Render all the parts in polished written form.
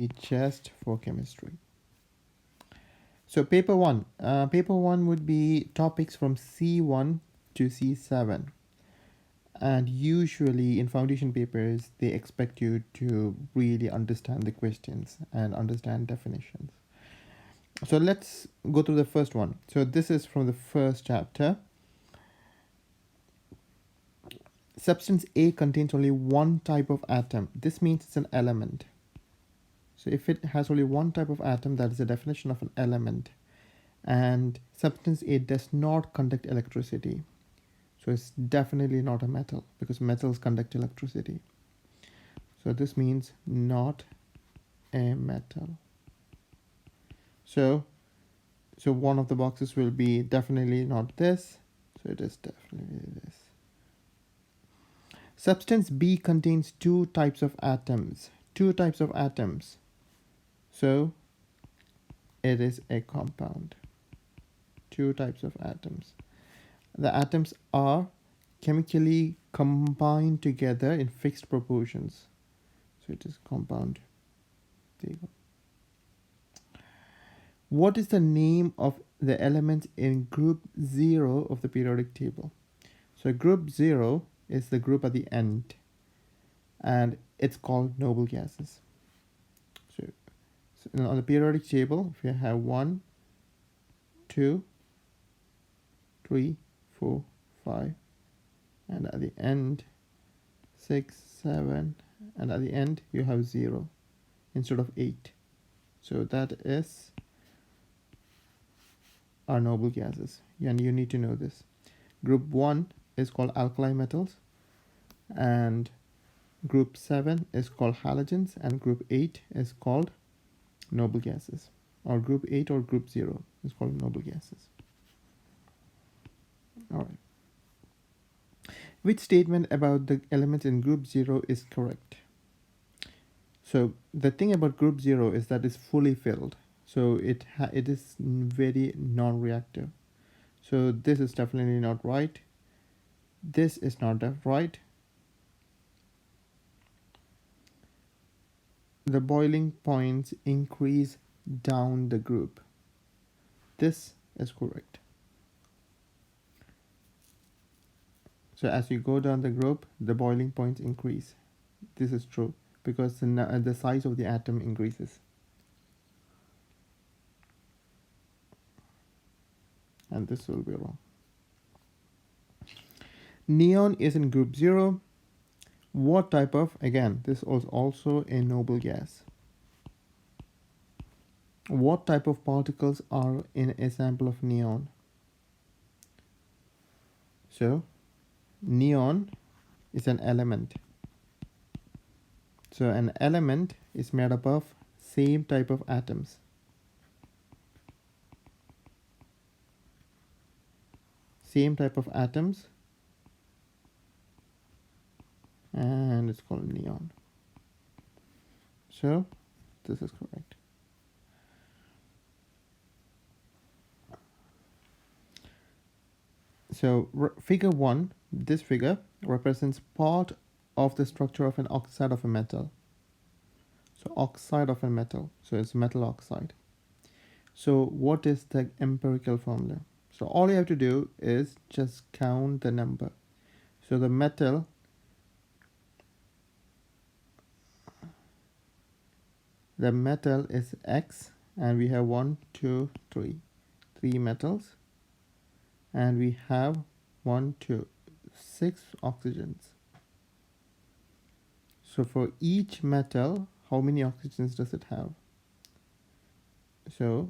just for chemistry. So paper one would be topics from C1 to C7. And usually in foundation papers, they expect you to really understand the questions and understand definitions. So let's go through the first one. So this is from the first chapter. Substance A contains only one type of atom. This means it's an element. So if it has only one type of atom, that is the definition of an element. And substance A does not conduct electricity. So it's definitely not a metal because metals conduct electricity. So this means not a metal. So one of the boxes will be definitely not this. So it is definitely this. Substance B contains two types of atoms. Two types of atoms. So it is a compound. Two types of atoms. The atoms are chemically combined together in fixed proportions. So it is compound. There you go. What is the name of the elements in group 0 of the periodic table? So group 0 is the group at the end, and it's called noble gases. So on the periodic table, if you have 1, 2, 3, 4, 5, and at the end 6, 7, and at the end you have 0 instead of 8. So that is our noble gases, and you need to know this. Group 1 is called alkali metals, and group 7 is called halogens, and group 8 is called noble gases, or group 8 or group 0 is called noble gases. All right. Which statement about the elements in group 0 is correct? So the thing about group 0 is that it's fully filled. So it is very non-reactive. So this is definitely not right. This is not right. The boiling points increase down the group. This is correct. So as you go down the group, the boiling points increase. This is true because the size of the atom increases. And this will be wrong. Neon is in group 0. What type of, again, this was also a noble gas. What type of particles are in a sample of neon? So neon is an element. So an element is made up of same type of atoms. Same type of atoms, and it's called neon. So this is correct. So figure 1, this figure represents part of the structure of an oxide of a metal. So oxide of a metal, so it's metal oxide. So what is the empirical formula? So all you have to do is just count the number. So the metal is X, and we have 1, 2, 3, 3 metals, and we have 1, 2, 6 oxygens. So for each metal, how many oxygens does it have? So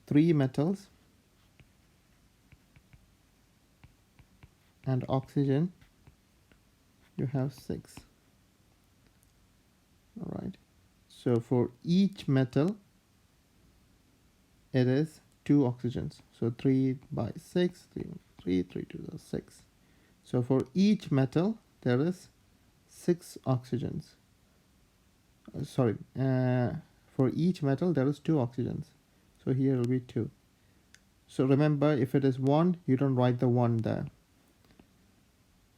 3 metals and oxygen, you have 6. All right. So for each metal, it is 2 oxygens. So 3 by 6, 3 to the 6. So for each metal, there is 6 oxygens. For each metal, there is 2 oxygens. So here will be 2. So remember, if it is 1, you don't write the 1 there.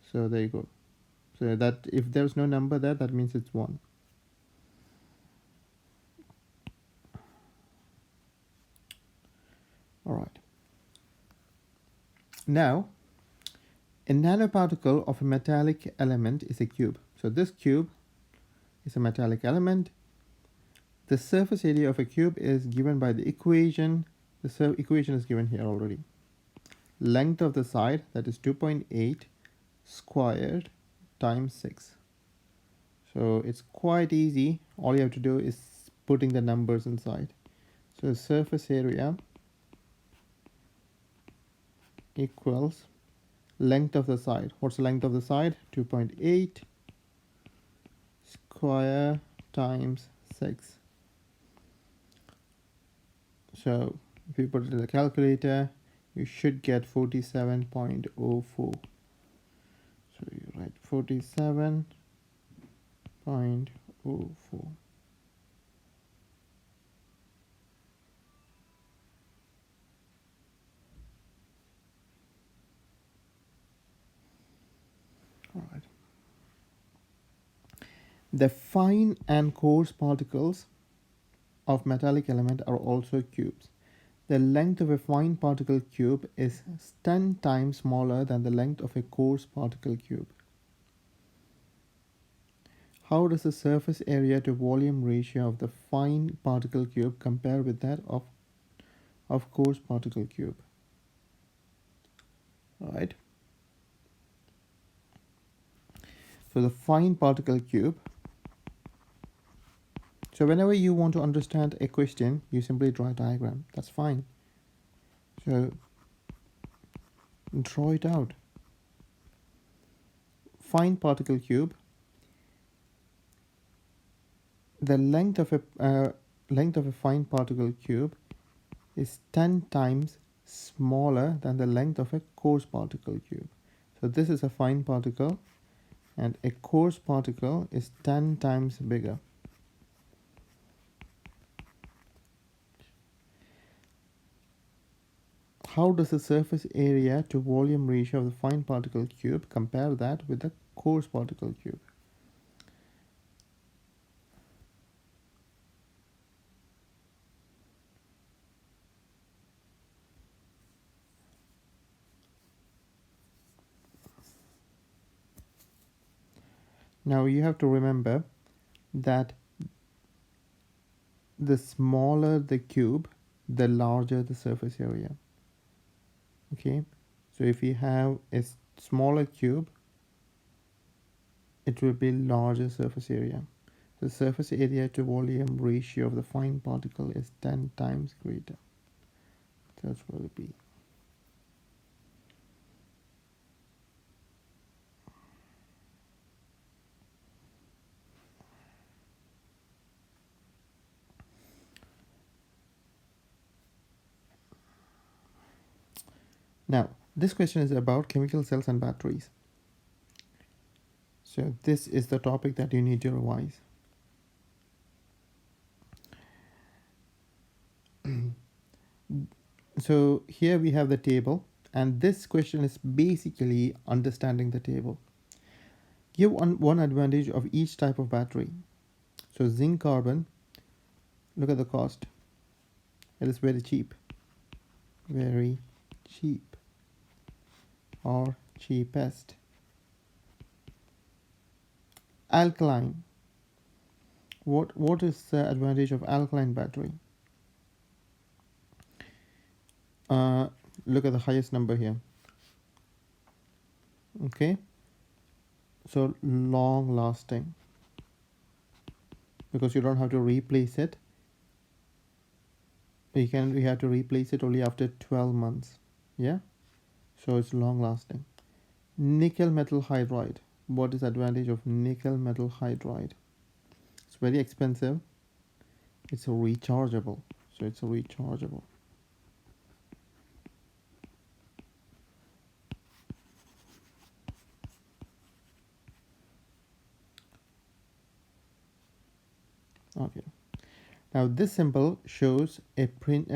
So there you go. So that if there's no number there, that means it's 1. All right. Now, a nanoparticle of a metallic element is a cube. So this cube is a metallic element. The surface area of a cube is given by the equation. The equation is given here already. Length of the side, that is 2.8 squared times 6. So it's quite easy. All you have to do is putting the numbers inside. So surface area equals length of the side. What's the length of the side? 2.8 square times 6. So if you put it in the calculator, you should get 47.04. So you write 47.04. All right. The fine and coarse particles of metallic element are also cubes. The length of a fine particle cube is 10 times smaller than the length of a coarse particle cube. How does the surface area to volume ratio of the fine particle cube compare with that of coarse particle cube? All right. So the fine particle cube. So whenever you want to understand a question, you simply draw a diagram. That's fine. So draw it out. Fine particle cube. The length of a fine particle cube is 10 times smaller than the length of a coarse particle cube. So this is a fine particle, and a coarse particle is 10 times bigger. How does the surface area to volume ratio of the fine particle cube compare that with the coarse particle cube? Now you have to remember that the smaller the cube, the larger the surface area. Okay, so if you have a smaller cube, it will be larger surface area. The surface area to volume ratio of the fine particle is 10 times greater. That's what it will be. Now, this question is about chemical cells and batteries. So this is the topic that you need to revise. So here we have the table, and this question is basically understanding the table. Give one advantage of each type of battery. So zinc carbon, look at the cost. It is very cheap. Very cheap. Or cheapest. Alkaline. What is the advantage of alkaline battery? Look at the highest number here. Okay, so long lasting, because you don't have to replace it. We have to replace it only after 12 months. Yeah, so it's long lasting. Nickel metal hydride. What is the advantage of nickel metal hydride? It's very expensive. It's a rechargeable, so it's a rechargeable. Okay, now this symbol shows a print.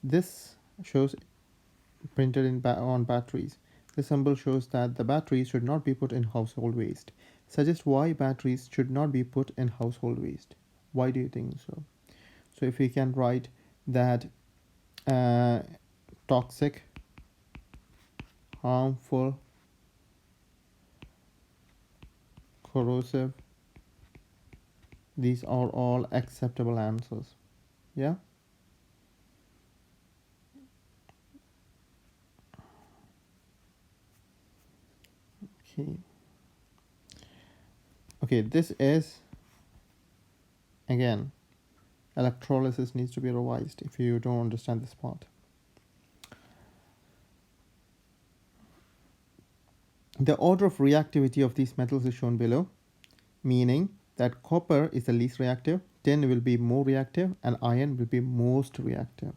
This shows printed on batteries. The symbol shows that the batteries should not be put in household waste. Suggest why batteries should not be put in household waste. Why do you think so? So if we can write that uh, toxic, harmful, corrosive. These are all acceptable answers. Yeah. Okay. Okay, this is again, electrolysis needs to be revised if you don't understand this part. The order of reactivity of these metals is shown below, meaning that copper is the least reactive, tin will be more reactive, and iron will be most reactive.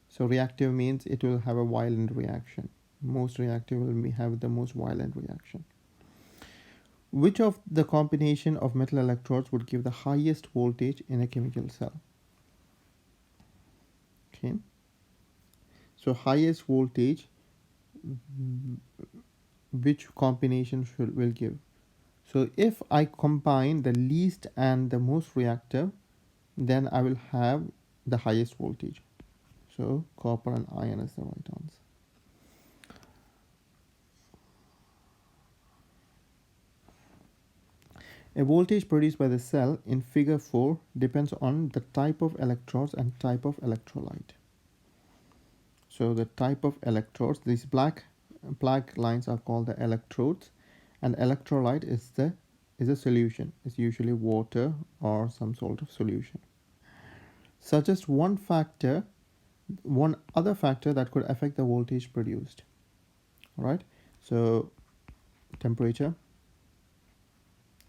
So reactive means it will have a violent reaction. Most reactive will have the most violent reaction. Which of the combination of metal electrodes would give the highest voltage in a chemical cell? Okay. So highest voltage, which combination will give? So if I combine the least and the most reactive, then I will have the highest voltage. So copper and iron is the right answer. A voltage produced by the cell in figure 4 depends on the type of electrodes and type of electrolyte. So the type of electrodes, these black lines are called the electrodes, and electrolyte is a solution. It's usually water or some sort of solution. Suggest one other factor that could affect the voltage produced. All right. So temperature.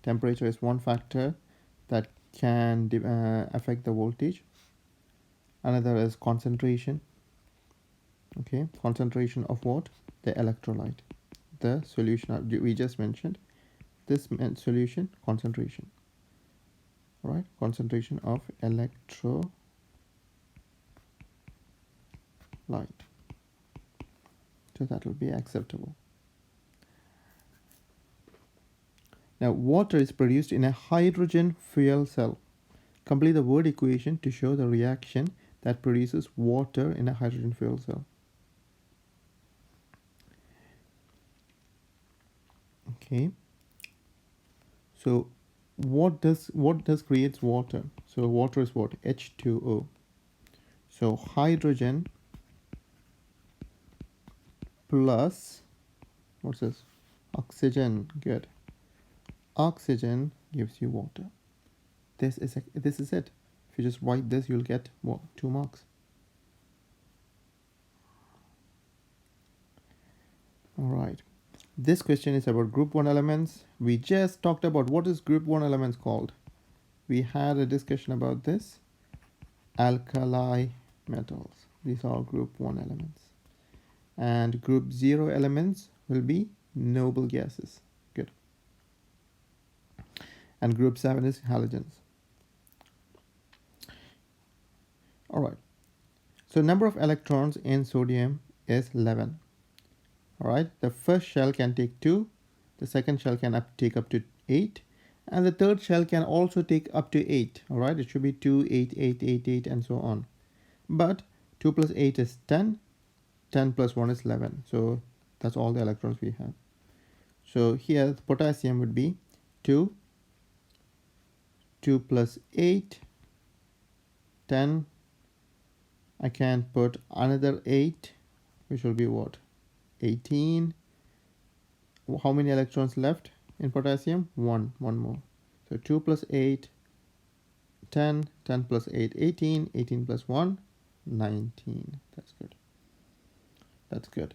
Temperature is one factor that can affect the voltage. Another is concentration. Okay, concentration of what? The electrolyte, the solution we just mentioned. This solution, concentration. All right, concentration of electrolyte. So that will be acceptable. Now, water is produced in a hydrogen fuel cell. Complete the word equation to show the reaction that produces water in a hydrogen fuel cell. Okay. So what does creates water? So water is what? H2O. So hydrogen plus, what's this? Oxygen. Good. Oxygen gives you water. This is it. If you just write this, you'll get what? 2 marks. All right. This question is about group 1 elements. We just talked about what is group 1 elements called. We had a discussion about this. Alkali metals. These are group 1 elements. And group 0 elements will be noble gases. Good. And group 7 is halogens. All right. So number of electrons in sodium is 11. All right. The first shell can take 2. The second shell can take up to 8. And the third shell can also take up to 8. All right. It should be 2, 8, 8, 8, 8, and so on. But 2 plus 8 is 10. 10 plus 1 is 11. So that's all the electrons we have. So here the potassium would be 2. 2 plus 8, 10. I can put another 8, which will be what? 18. How many electrons left in potassium? 1 more. So 2 plus 8, 10. 10 plus 8, 18. 18 plus 1, 19. That's good. That's good.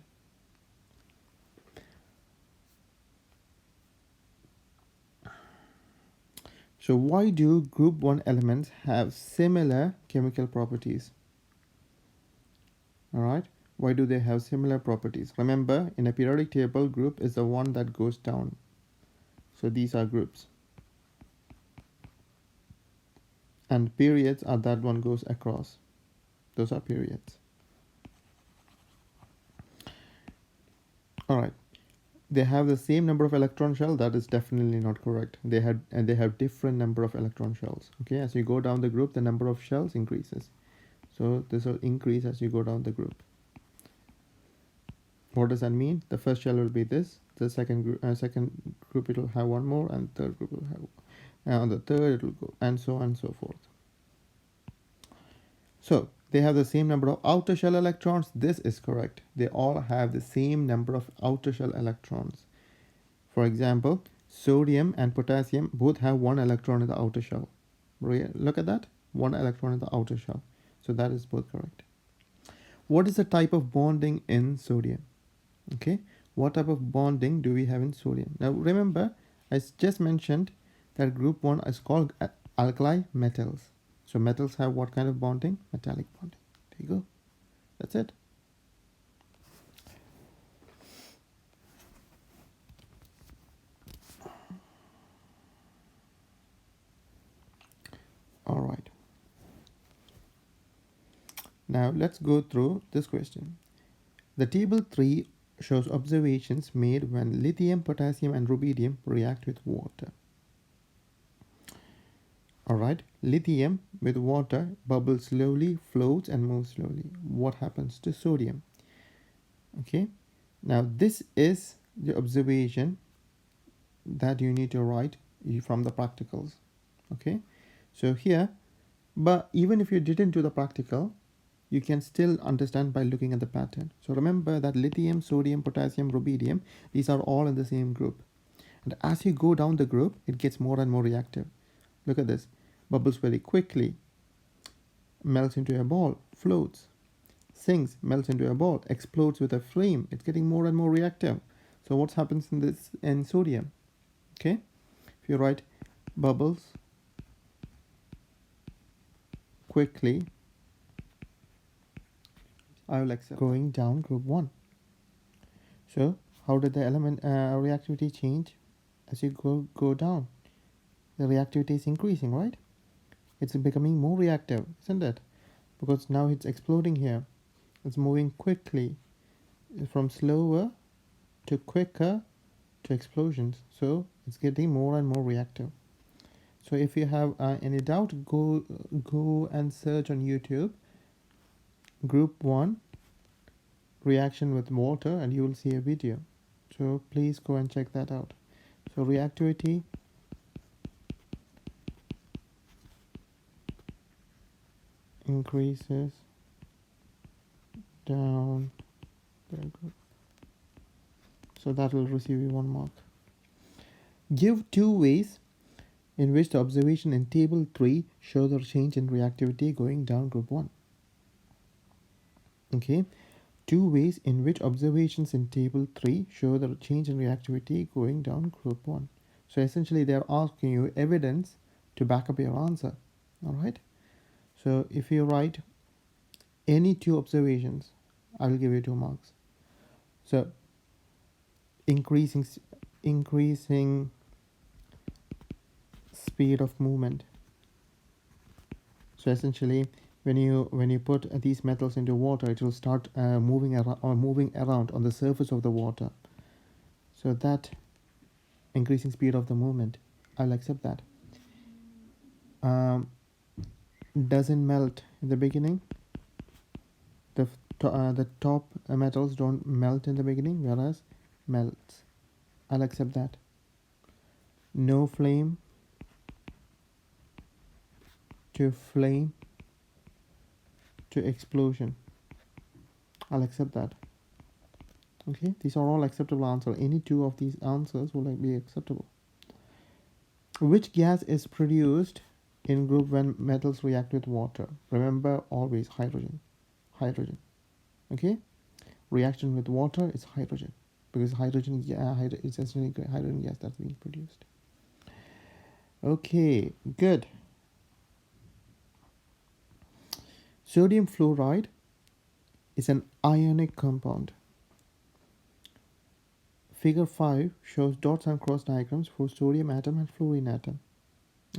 So why do group 1 elements have similar chemical properties? All right. Why do they have similar properties? Remember, in a periodic table, group is the one that goes down. So these are groups. And periods are that one goes across. Those are periods. All right. They have the same number of electron shell. That is definitely not correct. They have different number of electron shells. Okay, as you go down the group, the number of shells increases. So this will increase as you go down the group. What does that mean? The first shell will be this. The second group it will have one more, and third group will have. And on the third it will go, and so on and so forth. So they have the same number of outer shell electrons. This is correct. They all have the same number of outer shell electrons. For example, sodium and potassium both have one electron in the outer shell. Look at that, one electron in the outer shell. So that is both correct. What is the type of bonding in sodium? Okay, what type of bonding do we have in sodium? Now remember, I just mentioned that group 1 is called alkali metals. So metals have what kind of bonding? Metallic bonding. There you go. That's it. All right. Now let's go through this question. The table 3 shows observations made when lithium, potassium, and rubidium react with water. Alright, lithium with water bubbles slowly, floats, and moves slowly. What happens to sodium? Okay, now this is the observation that you need to write from the practicals. Okay, so here, but even if you didn't do the practical, you can still understand by looking at the pattern. So remember that lithium, sodium, potassium, rubidium, these are all in the same group. And as you go down the group, it gets more and more reactive. Look at this. Bubbles very quickly, melts into a ball, floats, sinks, melts into a ball, explodes with a flame. It's getting more and more reactive. So what happens in this in sodium? Okay, if you write bubbles quickly, I will accept going down group 1. So how did the element reactivity change as you go down? The reactivity is increasing, right? It's becoming more reactive, isn't it? Because now it's exploding here. It's moving quickly from slower to quicker to explosions. So it's getting more and more reactive. So if you have any doubt, go and search on YouTube group 1 reaction with water, and you will see a video. So please go and check that out. So reactivity increases down the group. So that will receive you 1 mark. Give 2 ways in which the observation in table 3 show the change in reactivity going down group 1. Okay, 2 ways in which observations in table 3 show the change in reactivity going down group 1. So essentially they are asking you evidence to back up your answer. Alright, so if you write any 2 observations, I will give you 2 marks. So increasing speed of movement. So essentially when you put these metals into water, it will start moving around on the surface of the water. So that increasing speed of the movement, I'll accept that. Doesn't melt in the beginning. The top metals don't melt in the beginning, whereas melts. I'll accept that. No flame to flame to explosion. I'll accept that. Okay, these are all acceptable answers. Any 2 of these answers will be acceptable. Which gas is produced in group when metals react with water? Remember, always hydrogen. Hydrogen. Okay, reaction with water is hydrogen, because hydrogen is essentially hydrogen gas that's being produced. Okay, good. Sodium fluoride is an ionic compound. Figure 5 shows dots and cross diagrams for sodium atom and fluorine atom.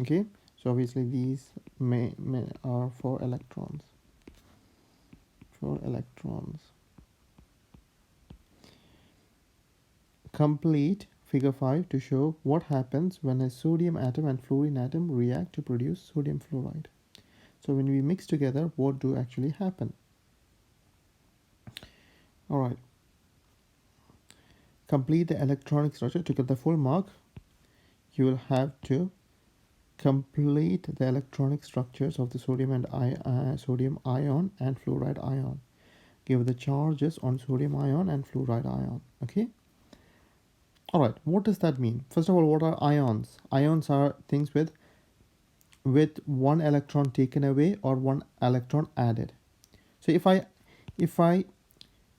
Okay, so obviously these may are for electrons. Complete figure 5 to show what happens when a sodium atom and fluorine atom react to produce sodium fluoride. So when we mix together, what do actually happen? All right. Complete the electronic structure. To get the full mark, you will have to complete the electronic structures of the sodium ion and fluoride ion. Give the charges on sodium ion and fluoride ion. Okay. All right. What does that mean? First of all, what are ions? Ions are things with one electron taken away or one electron added. So if I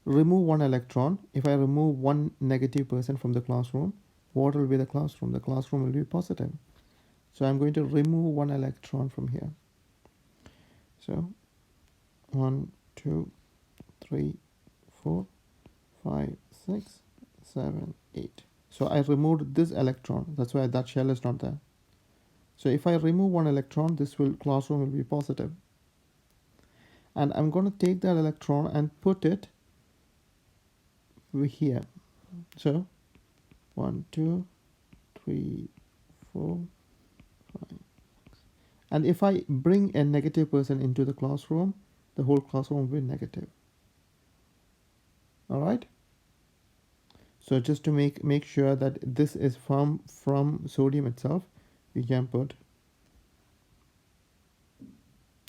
remove one electron, if I remove one negative person from the classroom, what will be the classroom? The classroom will be positive. So I'm going to remove one electron from here. So 1, 2, 3, 4, 5, 6, 7, 8. So I removed this electron. That's why that shell is not there. So if I remove one electron, this classroom will be positive. And I'm going to take that electron and put it here. So 1, 2, 3, 4, 5. And if I bring a negative person into the classroom, the whole classroom will be negative. All right. So just to make sure that this is from sodium itself, we can put.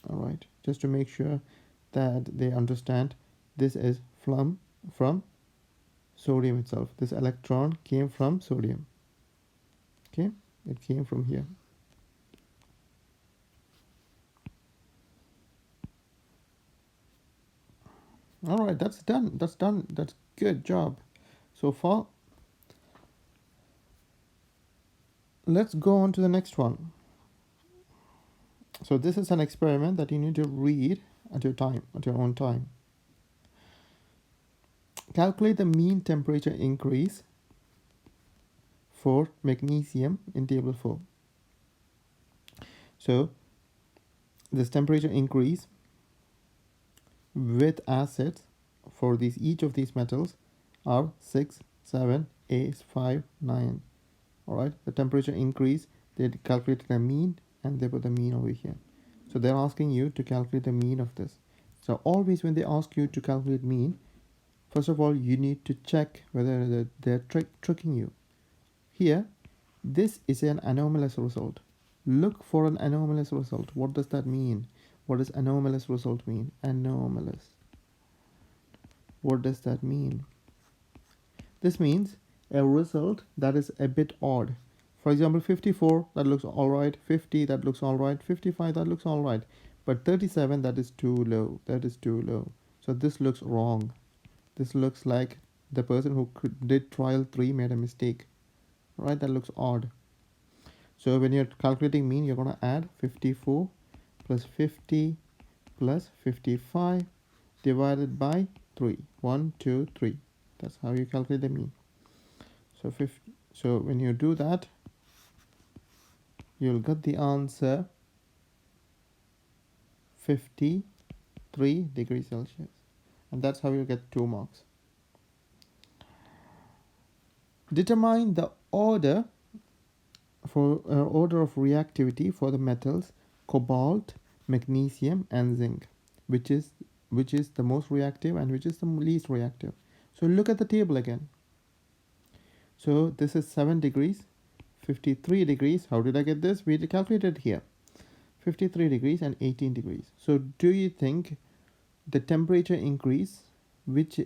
All right. Just to make sure that they understand this is from sodium itself. This electron came from sodium. Okay, it came from here. All right, that's done. That's done. That's good job so far. Let's go on to the next one. So this is an experiment that you need to read at your own time. Calculate the mean temperature increase for magnesium in table 4. So this temperature increase with acids for each of these metals are 6, 7, 8, 5, 9. All right, the temperature increase, they calculated the mean and they put the mean over here. So they're asking you to calculate the mean of this. So always when they ask you to calculate mean, first of all, you need to check whether they're tricking you. Here, this is an anomalous result. Look for an anomalous result. What does that mean? What does anomalous result mean? Anomalous. What does that mean? This means a result that is a bit odd. For example, 54, that looks alright. 50, that looks alright. 55, that looks alright. But 37, that is too low. That is too low. So this looks wrong. This looks like the person who did trial 3 made a mistake. Right? That looks odd. So when you're calculating mean, you're going to add 54 plus 50 plus 55 divided by 3. 1, 2, 3. That's how you calculate the mean. So when you do that, you'll get the answer 53 degrees Celsius. And that's how you get 2 marks. Determine the order of reactivity for the metals cobalt, magnesium, and zinc, which is the most reactive and which is the least reactive. So look at the table again. So this is 7 degrees, 53 degrees. How did I get this? We calculated here. 53 degrees and 18 degrees. So do you think the temperature increase, which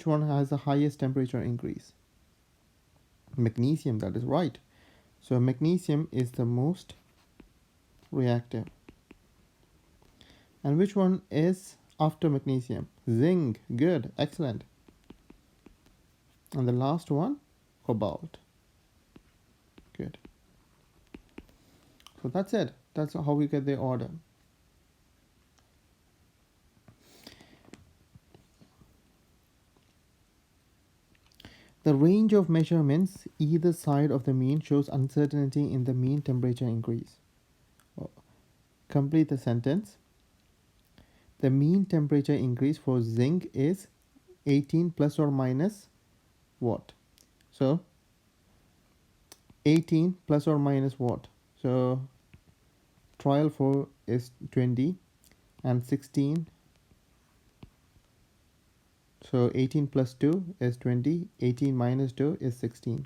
one has the highest temperature increase? Magnesium, that is right. So magnesium is the most reactive. And which one is after magnesium? Zinc. Good. Excellent. And the last one, cobalt. Good. So that's it. That's how we get the order. The range of measurements either side of the mean shows uncertainty in the mean temperature increase. Complete the sentence. The mean temperature increase for zinc is 18 plus or minus what? So 18 plus or minus what? So trial 4 is 20 and 16. So 18 plus 2 is 20. 18 minus 2 is 16.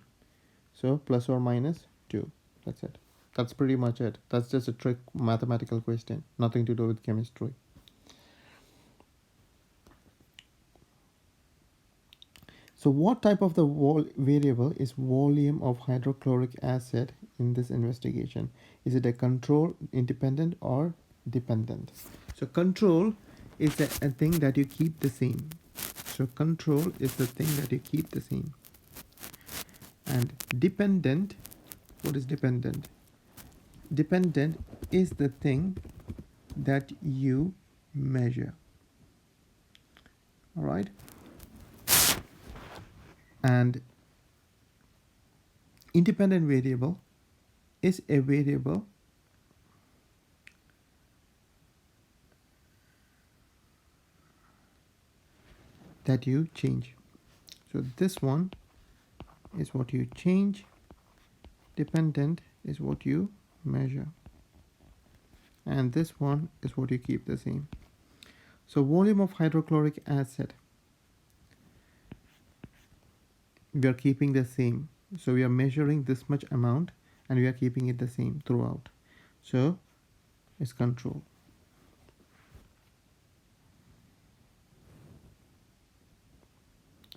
So plus or minus 2. That's it. That's pretty much it. That's just a trick mathematical question. Nothing to do with chemistry. So what type of the variable is volume of hydrochloric acid in this investigation? Is it a control, independent, or dependent? So control is a thing that you keep the same. So control is the thing that you keep the same. And dependent, what is dependent? Dependent is the thing that you measure. All right. And independent variable is a variable that you change. So this one is what you change. Dependent is what you measure. And this one is what you keep the same. So volume of hydrochloric acid, we are keeping the same. So we are measuring this much amount and we are keeping it the same throughout. So it's control.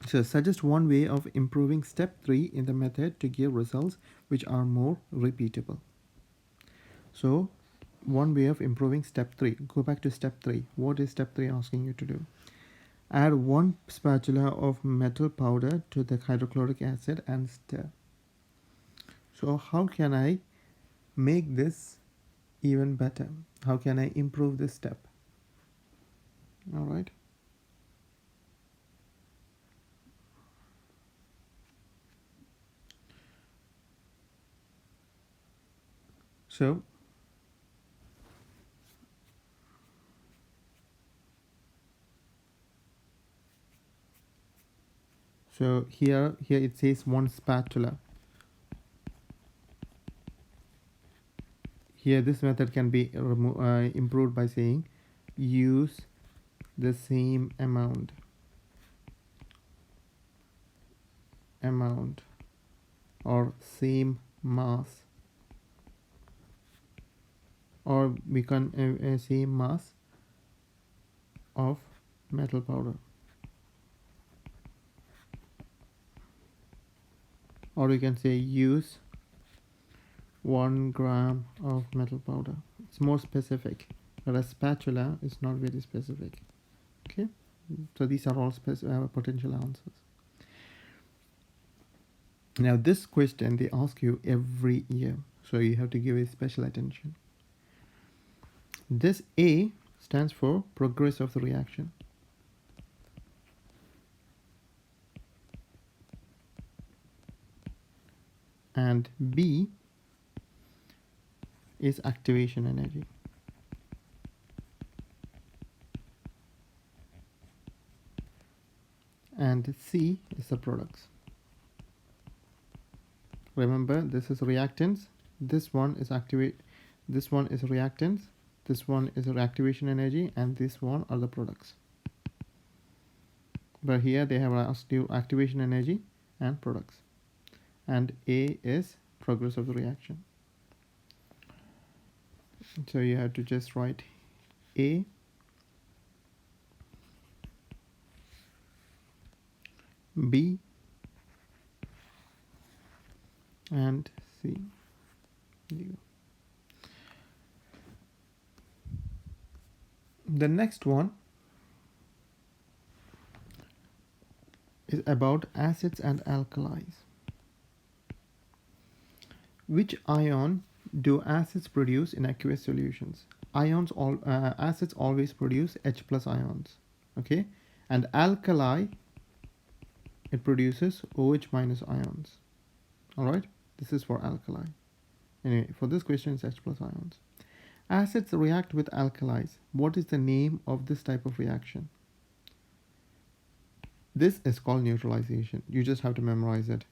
So suggest one way of improving step 3 in the method to give results which are more repeatable. So one way of improving step 3. Go back to step 3. What is step 3 asking you to do? Add 1 spatula of metal powder to the hydrochloric acid and stir. So how can I make this even better? How can I improve this step? All right. So here it says 1 spatula. Here this method can be improved by saying use the same amount or same mass, or we can same mass of metal powder, or we can say use 1 gram of metal powder. It's more specific, but a spatula is not very specific. Okay, so these are all potential answers. Now this question they ask you every year, so you have to give it special attention. This A stands for progress of the reaction. And B is activation energy. And C is the products. Remember, this is reactants, this one is this one is reactants, this one is activation energy, and this one are the products. But here they have asked you activation energy and products. And A is progress of the reaction. So you have to just write A, B, and C. The next one is about acids and alkalis. Which ion do acids produce in aqueous solutions? Acids always produce H plus ions, okay? And alkali, it produces OH minus ions. All right, this is for alkali. Anyway, for this question, it's H plus ions. Acids react with alkalis. What is the name of this type of reaction? This is called neutralization. You just have to memorize it.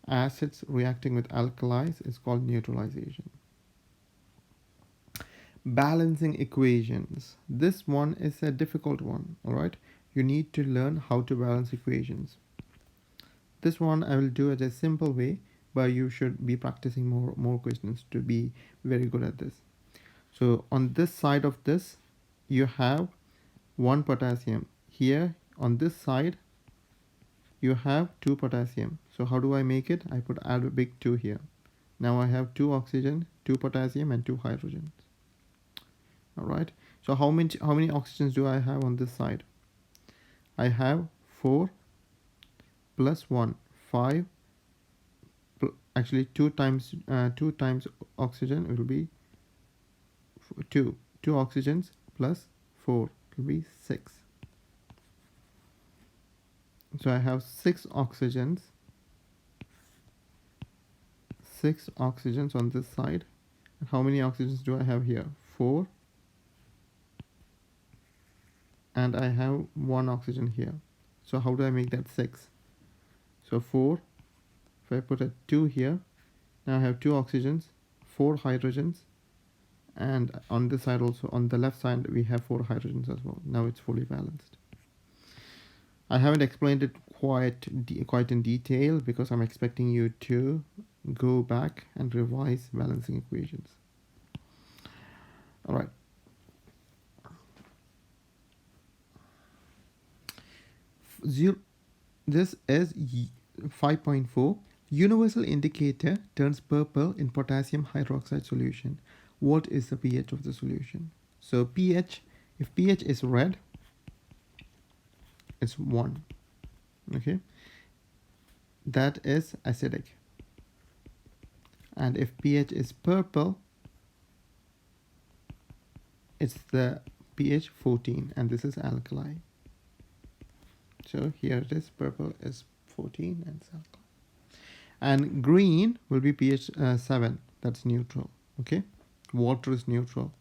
Acids reacting with alkalis is called neutralization. Balancing equations. This one is a difficult one, all right? You need to learn how to balance equations. This one I will do it a simple way, but you should be practicing more questions to be very good at this. So on this side of this, you have one potassium. Here on this side, you have two potassium. So how do I make it? I put add a big 2 here. Now I have 2 oxygen, 2 potassium, and 2 hydrogens. All right. So how many oxygens do I have on this side? I have 4 plus 1, 5. Actually, 2 times oxygen will be 2. 2 oxygens plus 4 will be 6. So I have 6 oxygens. 6 oxygens on this side. And how many oxygens do I have here? 4. And I have 1 oxygen here. So how do I make that 6? So 4. If I put a 2 here, now I have 2 oxygens, 4 hydrogens, and on this side also, on the left side, we have 4 hydrogens as well. Now it's fully balanced. I haven't explained it quite in detail because I'm expecting you to go back and revise balancing equations. All right. This is 5.4. Universal indicator turns purple in potassium hydroxide solution. What is the pH of the solution? So pH, if pH is red, it's 1. Okay, that is acidic. And if pH is purple, it's the pH 14, and this is alkali. So here it is, purple is 14 and it's alkali. And green will be pH 7, that's neutral. Okay, water is neutral.